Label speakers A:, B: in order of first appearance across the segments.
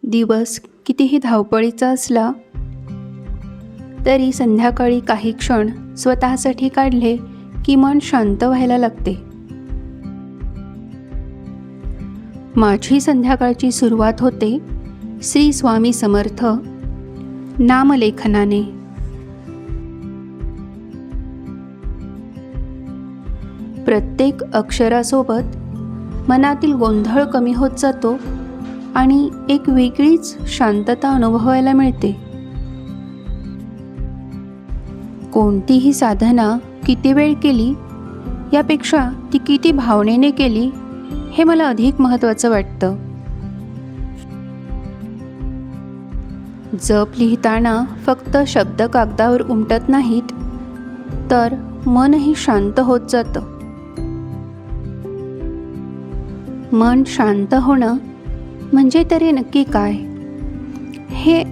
A: दिवस कितीही धावपळीचा असला तरी संध्याकाळी काही क्षण स्वतःसाठी काढले की मन शांत व्हायला लागते. माझी संध्याकाळची सुरुवात होते श्री स्वामी समर्थ नामलेखनाने. प्रत्येक अक्षरासोबत मनातील गोंधळ कमी होत जातो आणि एक वेगळीच शांतता अनुभवायला मिळते. कोणतीही साधना किती वेळ केली यापेक्षा ती किती भावनेने केली हे मला अधिक महत्त्वाचं वाटतं. जप लिहिताना फक्त शब्द कागदावर उमटत नाहीत, तर मनही शांत होत जातं. मन शांत होणं म्हणजे तरी नक्की काय हे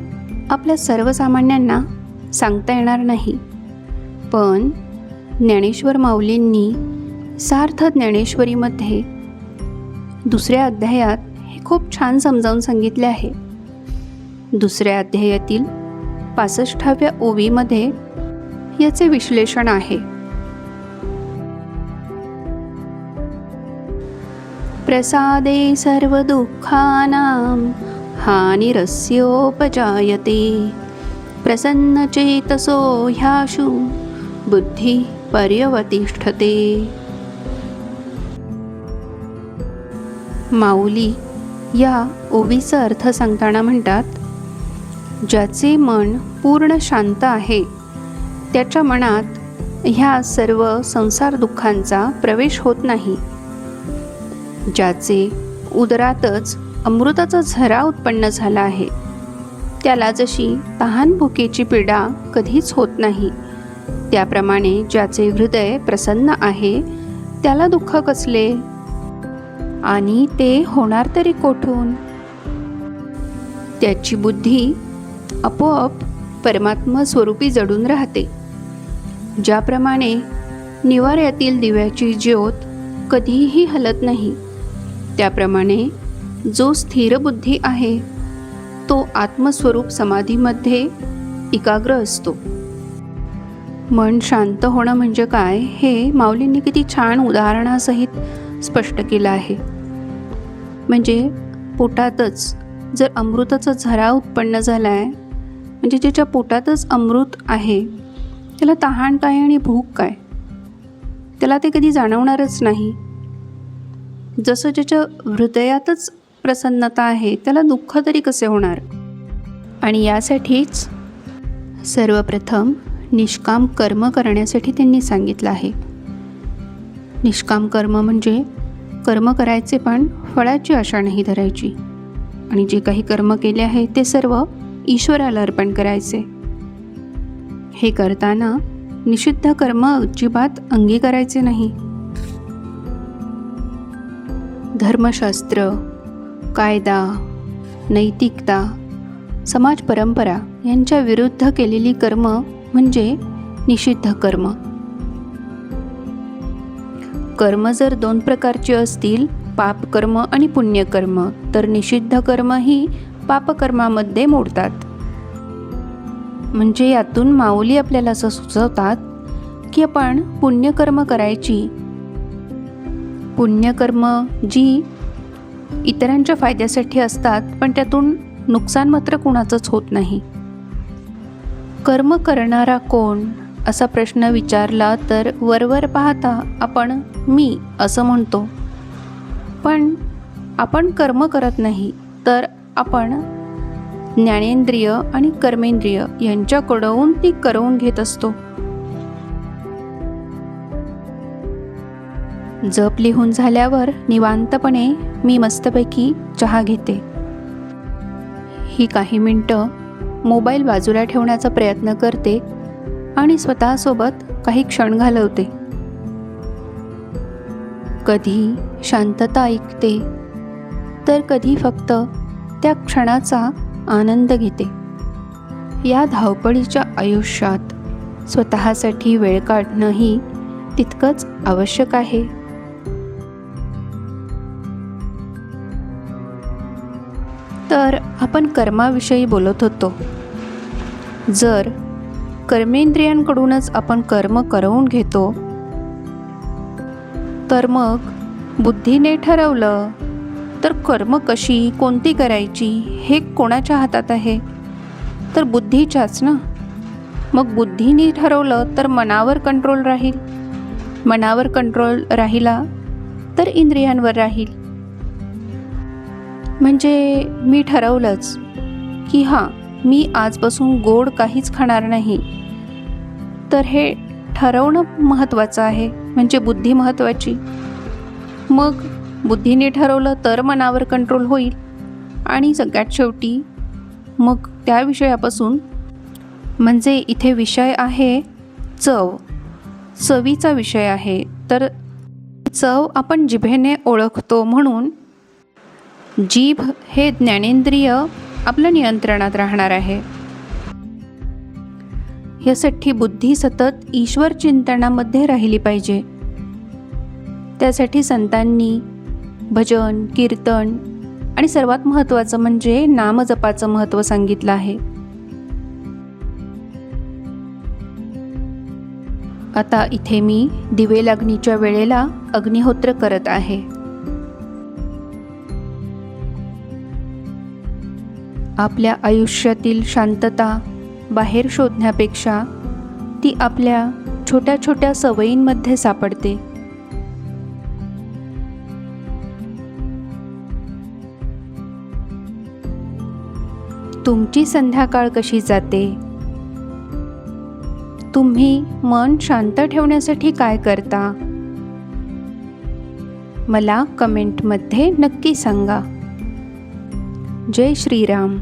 A: आपल्या सर्वसामान्यांना सांगता येणार नाही, पण ज्ञानेश्वर माऊलींनी सार्थ ज्ञानेश्वरीमध्ये 2ऱ्या अध्यायात हे खूप छान समजावून सांगितले आहे. 2ऱ्या अध्यायातील 65व्या ओवीमध्ये याचे विश्लेषण आहे. प्रसादे सर्व दुःखानां हानिरस्योपजायते प्रसन्नचेतसो ह्याशु बुद्धी पर्यवतिष्ठते. माऊली या ओवीचा अर्थ सांगताना म्हणतात, ज्याचे मन पूर्ण शांत आहे त्याच्या मनात ह्या सर्व संसार दुःखांचा प्रवेश होत नाही. ज्याचे उदरातच अमृताचा झरा उत्पन्न झाला आहे त्याला जशी तहान भुकेची पीडा कधीच होत नाही, त्याप्रमाणे ज्याचे हृदय प्रसन्न आहे त्याला दुःख कसले आणि ते होणार तरी कोठून. त्याची बुद्धी आपोआप परमात्मा स्वरूपी जडून राहते. ज्याप्रमाणे निवाऱ्यातील दिव्याची ज्योत कधीही हलत नाही, त्याप्रमाणे जो स्थिर बुद्धी आहे तो आत्मस्वरूप समाधीमध्ये एकाग्र असतो. मन शांत होणं म्हणजे काय हे माऊलींनी किती छान उदाहरणासहित स्पष्ट केलं आहे. म्हणजे पोटातच जर अमृताचा झरा उत्पन्न झाला आहे, म्हणजे ज्याच्या पोटातच अमृत आहे त्याला तहान काय आणि भूक काय त्याला ते कधी जाणवणारच नाही. जसं ज्याच्या हृदयातच प्रसन्नता आहे त्याला दुःख तरी कसे होणार. आणि यासाठीच सर्वप्रथम निष्काम कर्म करण्यासाठी त्यांनी सांगितलं आहे. निष्काम कर्म म्हणजे कर्म करायचे पण फळाची आशा नाही धरायची, आणि जे काही कर्म केले आहे ते सर्व ईश्वराला अर्पण करायचे. हे करताना निषिद्ध कर्म अजिबात अंगी करायचे नाही. धर्मशास्त्र, कायदा, नैतिकता, समाज परंपरा यांच्या विरुद्ध केलेली कर्म म्हणजे निषिद्ध कर्म. कर्म जर 2 प्रकारची असतील, पापकर्म आणि पुण्यकर्म, तर निषिद्ध कर्म ही पापकर्मामध्ये मोडतात. म्हणजे यातून माऊली आपल्याला असं सुचवतात की आपण पुण्यकर्म करायची. पुण्यकर्म जी इतरांच्या फायद्यासाठी असतात, पण त्यातून नुकसान मात्र कुणाचंच होत नाही. कर्म करणारा कोण असा प्रश्न विचारला तर वरवर पाहता आपण मी असं म्हणतो, पण आपण कर्म करत नाही, तर आपण ज्ञानेंद्रिय आणि कर्मेंद्रिय यांच्याकडून ती करवून घेत असतो. जप लिहून झाल्यावर निवांतपणे मी मस्तपैकी चहा घेते. ही काही मिनटं मोबाईल बाजूला ठेवण्याचा प्रयत्न करते आणि स्वतःसोबत काही क्षण घालवते. कधी शांतता ऐकते तर कधी फक्त त्या क्षणाचा आनंद घेते. या धावपळीच्या आयुष्यात स्वतःसाठी वेळ काढणंही तितकंच आवश्यक आहे. तर तर आपण कर्माविषयी बोलत होतो. जर कर्मेंद्रियांकडूनच आपण कर्म करवून घेतो, तर मग बुद्धीने ठरवलं तर कर्म कशी कोणती करायची हे कोणाच्या हातात आहे? तर बुद्धीच्याच ना. मग बुद्धीने ठरवलं तर मनावर कंट्रोल राहील, मनावर कंट्रोल राहिला तर इंद्रियांवर राहील. म्हणजे मी ठरवलंच की हां, मी आजपासून गोड काहीच खाणार नाही, तर हे ठरवणं महत्त्वाचं आहे, म्हणजे बुद्धी महत्त्वाची. मग बुद्धीने ठरवलं तर मनावर कंट्रोल होईल आणि सगळ्यात शेवटी मग त्या विषयापासून, म्हणजे इथे विषय आहे चव, चवीचा विषय आहे. तर चव आपण जिभेने ओळखतो, म्हणून जीभ हे ज्ञानेंद्रिय आपल्या नियंत्रणात राहणार आहे. यासाठी बुद्धी सतत ईश्वर चिंतनामध्ये राहिली पाहिजे. त्यासाठी संतांनी भजन, कीर्तन आणि सर्वात महत्त्वाचं म्हणजे नामजपाचं महत्त्व सांगितलं आहे. आता इथे मी दिवे लागणीच्या वेळेला अग्निहोत्र करत आहे. आपल्या आयुष्यातील शांतता बाहेर शोधण्यापेक्षा ती आपल्या छोट्या छोट्या सवयींमध्ये सापडते. तुमची संध्याकाळ कशी जाते? तुम्ही मन शांत ठेवण्यासाठी काय करता? मला कमेंटमध्ये नक्की सांगा. जय श्रीराम.